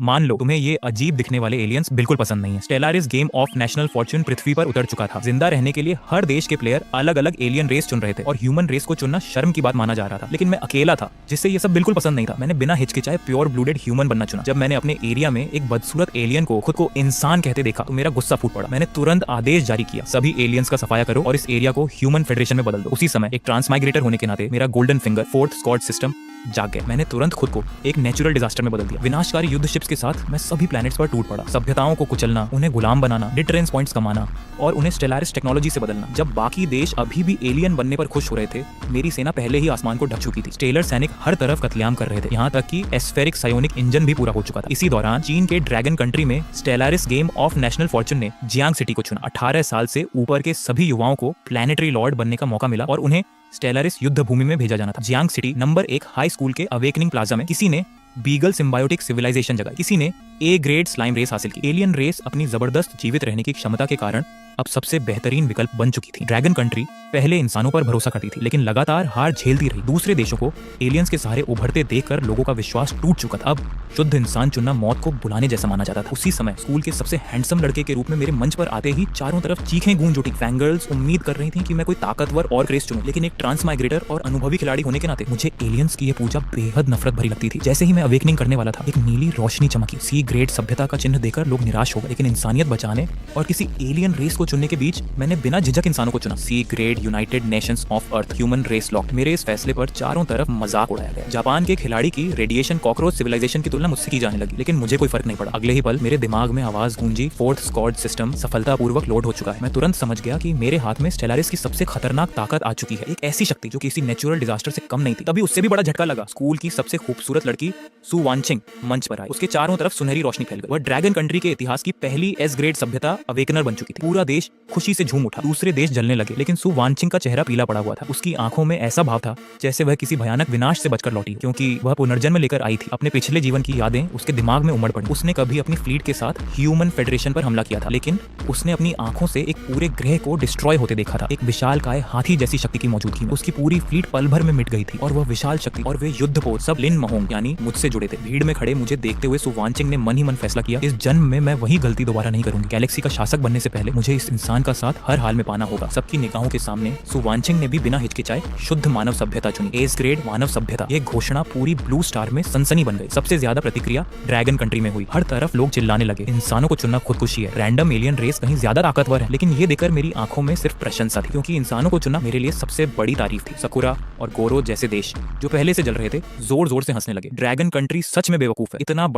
मान लो तुम्हें ये अजीब दिखने वाले एलियंस बिल्कुल पसंद नहीं है। स्टेलारिस गेम ऑफ नेशनल फॉर्च्यून पृथ्वी पर उतर चुका था। जिंदा रहने के लिए हर देश के प्लेयर अलग अलग एलियन रेस चुन रहे थे और ह्यूमन रेस को चुनना शर्म की बात माना जा रहा था। लेकिन मैं अकेला था जिससे ये सब बिल्कुल पसंद नहीं था। मैंने बिना हिचकिचाए प्योर ब्लूडेड ह्यूमन बनना चुना। जब मैंने अपने एरिया में एक बदसूरत एलियन को खुद को इंसान कहते देखा तो मेरा गुस्सा फूट पड़ा। मैंने तुरंत आदेश जारी किया, सभी एलियंस का सफाया करो और इस एरिया को ह्यूमन फेडरेशन में बदल दो। उसी समय एक ट्रांसमाइग्रेटर होने के नाते मेरा golden finger fourth squad system जाग गए। मैंने तुरंत खुद को एक नेचुरल डिजास्टर में बदल दिया। विनाशकारी युद्ध शिप्स के साथ मैं सभी प्लैनेट्स पर टूट पड़ा। सभ्यताओं को कुचलना, उन्हें गुलाम बनाना, डिटरेंस पॉइंट्स कमाना और उन्हें स्टेलारिस टेक्नोलॉजी से बदलना। जब बाकी देश अभी भी एलियन बनने पर खुश हो रहे थे, मेरी सेना पहले ही आसमान को ढक चुकी थी। स्टेलर सैनिक हर तरफ कत्लेआम कर रहे थे, यहाँ तक कि एस्फेरिक सायोनिक इंजन भी पूरा हो चुका था। इसी दौरान चीन के ड्रैगन कंट्री में स्टेलारिस गेम ऑफ नेशनल फॉर्च्यून ने जियांग सिटी को चुना। 18 साल से ऊपर के सभी युवाओं को प्लैनेटरी लॉर्ड बनने का मौका मिला और उन्हें स्टेलारिस युद्ध भूमि में भेजा जाना था। Jiang city number 1 high school के अवेकनिंग प्लाजा में किसी ने बीगल सिम्बायोटिक सिविलाइजेशन जगाई, किसी ने ए ग्रेड स्लाइम रेस हासिल की। एलियन रेस अपनी जबरदस्त जीवित रहने की क्षमता के कारण अब सबसे बेहतरीन विकल्प बन चुकी थी। ड्रैगन कंट्री पहले इंसानों पर भरोसा करती थी, लेकिन लगातार हार झेलती रही। दूसरे देशों को एलियंस के सहारे उभरते देखकर लोगों का विश्वास टूट चुका था। अब शुद्ध इंसान चुनना मौत को बुलाने जैसा माना जाता था। उसी समय स्कूल के सबसे हैंडसम लड़के के रूप में मेरे मंच पर आते ही चारों तरफ चीखें गूंज उठी। फैंगर्ल्स उम्मीद कर रही थी कि मैं कोई ताकतवर और रेस चुनूं, लेकिन एक ट्रांसमाइग्रेटर और अनुभवी खिलाड़ी होने के नाते मुझे एलियंस की यह पूजा बेहद नफरत भरी लगती थी। जैसे ही मैं अवेकनिंग करने वाला था, एक नीली रोशनी चमकी। सी ग्रेड सभ्यता का चिन्ह देकर लोग निराश हो गए, लेकिन इंसानियत बचाने और किसी एलियन रेस को चुनने के बीच मैंने बिना झिझक इंसानों को चुना। C grade United Nations of Earth human race locked. मेरे इस फैसले पर चारों तरफ मजाक उड़ाया गया। जापान के खिलाड़ी की रेडिएशन कॉकरोच सिविलाइजेशन की तुलना मुझसे की जाने लगी, लेकिन मुझे कोई फर्क नहीं पड़ा। अगले ही पल मेरे दिमाग में आवाज गूंजी, फोर्थ स्क्वाड सिस्टम सफलतापूर्वक लोड हो चुका है। मैं तुरंत समझ गया कि मेरे हाथ में स्टेलारिस की सबसे खतरनाक ताकत आ चुकी है, एक ऐसी शक्ति जो किसी नेचुरल डिजास्टर से कम नहीं थी। तभी उससे भी बड़ा झटका लगा। स्कूल की सबसे खूबसूरत लड़की सु वानचिंग मंच पर आई। उसके चारों तरफ सुनहरी रोशनी फैल गई। वह ड्रैगन कंट्री के इतिहास की पहली एस ग्रेड सभ्यता अवेकनर बन चुकी थी। पूरा देश खुशी से झूम उठा। दूसरे देश जलने लगे, लेकिन सु वानचिंग का चेहरा पीला पड़ा हुआ था। उसकी आंखों में ऐसा भाव था जैसे वह किसी भयानक विनाश से बचकर लौटी, क्योंकि वह पुनर्जन्म लेकर आई थी। अपने पिछले जीवन की यादें उसके दिमाग में उमड़ पड़ी। उसने कभी अपनी फ्लीट के साथ ह्यूमन फेडरेशन पर हमला किया था, लेकिन उसने अपनी आंखों से एक पूरे ग्रह को डिस्ट्रॉय होते देखा था। एक विशालकाय हाथी जैसी शक्ति की मौजूदगी में उसकी पूरी फ्लीट पल भर में मिट गई थी। और वह विशाल शक्ति और वे युद्ध पोत सब लिन महोंग यानी मुझसे जुड़े थे। भीड़ में खड़े मुझे देखते हुए सु वानचिंग ने मन ही मन फैसला किया, इस जन्म में मैं वही गलती दोबारा नहीं करूंगी। गैलेक्सी का शासक बनने से पहले मुझे इस इंसान का साथ हर हाल में पाना होगा। सबकी निगाहों के सामने सु वानचिंग ने भी बिना हिचकिचाए शुद्ध मानव सभ्यता चुनी, एस ग्रेड मानव सभ्यता। यह घोषणा पूरी ब्लू स्टार में सनसनी बन गई। सबसे ज्यादा प्रतिक्रिया ड्रैगन कंट्री में हुई। हर तरफ लोग चिल्लाने लगे, इंसानों को चुनना खुदकुशी है, रैंडम एलियन रेस कहीं ज्यादा ताकतवर है। लेकिन ये देखकर मेरी आंखों में सिर्फ प्रशंसा थी, क्योंकि इंसानों को चुनना मेरे लिए सबसे बड़ी तारीफ थी। सकुरा और गोरो जैसे देश जो पहले से जल रहे थे जोर जोर से हंसने लगे। ड्रैगन कंट्री सच में बेवकूफ है, इतना